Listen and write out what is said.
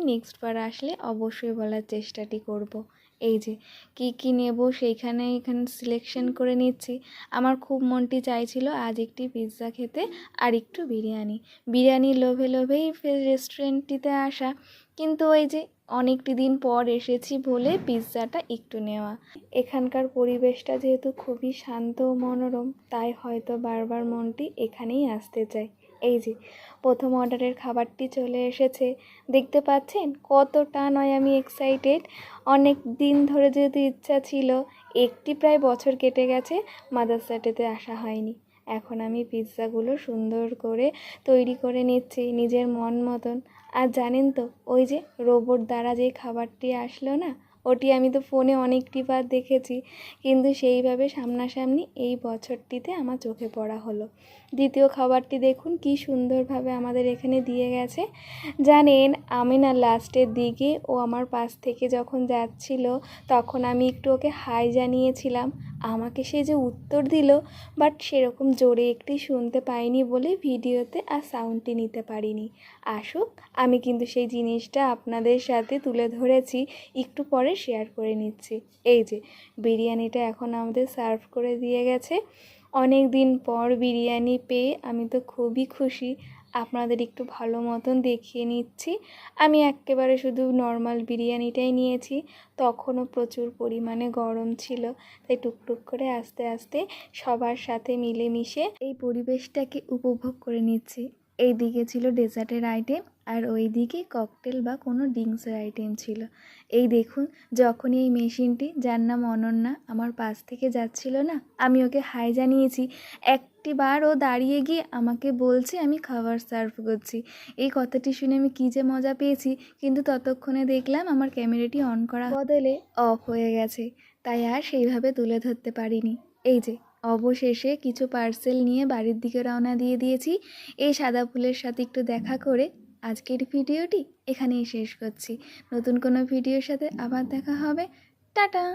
Next বার আসলে অবশ্যই বলার চেষ্টাটি করব। এই যে কি নেব এখানে সিলেকশন করে নিচ্ছি। আমার খুব মনটি চাইছিল আজ একটি পিৎজা খেতে আর একটু বিরিয়ানির লোভেই রেস্টুরেন্টটিতে আসা, কিন্তু ওই যে অনেকটি দিন পর এসেছি বলে পিৎজাটা একটু নেওয়া। এখানকার পরিবেশটা যেহেতু খুবই শান্ত ও মনোরম, তাই হয়তো বারবার মনটি এখানেই আসতে চায়। এই যে প্রথম অর্ডারের খাবারটি চলে এসেছে, দেখতে পাচ্ছেন কতটা নয় আমি এক্সাইটেড। অনেক দিন ধরে যেহেতু ইচ্ছা ছিল, একটি প্রায় বছর কেটে গেছে মাদার্স ডেতে আসা হয়নি। এখন আমি পিৎজাগুলো সুন্দর করে তৈরি করে নিচ্ছি নিজের মন মতন। আর জানেন তো, ওই যে রোবট দ্বারা যে খাবারটি আসলো না, ওটি আমি তো ফোনে অনেকটি বার দেখেছি, কিন্তু সেইভাবে সামনাসামনি এই বছরটিতে আমার চোখে পড়া হলো। দ্বিতীয় খাবারটি দেখুন কি সুন্দরভাবে আমাদের এখানে দিয়ে গেছে। জানেন, আমি না লাস্টের দিকে ও আমার পাশ থেকে যখন যাচ্ছিল, তখন আমি একটু ওকে হাই জানিয়েছিলাম। আমাকে সে যে উত্তর দিল, বাট সেরকম জোরে একটি শুনতে পাইনি বলে ভিডিওতে আর সাউন্ডটি নিতে পারিনি। আসুক, আমি কিন্তু সেই জিনিসটা আপনাদের সাথে তুলে ধরেছি, একটু পরে শেয়ার করে নিচ্ছি। এই যে বিরিয়ানিটা এখন আমাদের সার্ভ করে দিয়ে গেছে। অনেক দিন পর বিরিয়ানি পেয়ে আমি তো খুবই খুশি। আপনাদের একটু ভালো মতন দেখিয়ে নিচ্ছি। আমি একেবারে শুধু নর্মাল বিরিয়ানিটাই নিয়েছি, তখনও প্রচুর পরিমাণে গরম ছিল, তাই টুকটুক করে আস্তে আস্তে সবার সাথে মিলেমিশে এই পরিবেশটাকে উপভোগ করে নিচ্ছি। এই দিকে ছিল ডেজার্টের আইটেম, আর ওই দিকে ককটেল বা কোনো ড্রিঙ্কসের আইটেম ছিল। এই দেখুন, যখনই এই মেশিনটি, যার নাম অনন্যা, আমার পাশ থেকে যাচ্ছিল না, আমি ওকে হাই জানিয়েছি, একটিবার ও দাঁড়িয়ে গিয়ে আমাকে বলছে আমি খাবার সার্ভ করছি। এই কথাটি শুনে আমি কী যে মজা পেয়েছি, কিন্তু ততক্ষণে দেখলাম আমার ক্যামেরাটি অন করা বদলে অফ হয়ে গেছে, তাই আর সেইভাবে তুলে ধরতে পারিনি। এই যে অবশেষে কিছু পার্সেল নিয়ে বাড়ির দিকে রওনা দিয়ে দিয়েছি। এই সাদা ফুলের সাথে একটু দেখা করে আজকের ভিডিওটি এখানেই শেষ করছি। নতুন কোনো ভিডিওর সাথে আবার দেখা হবে। টাটা।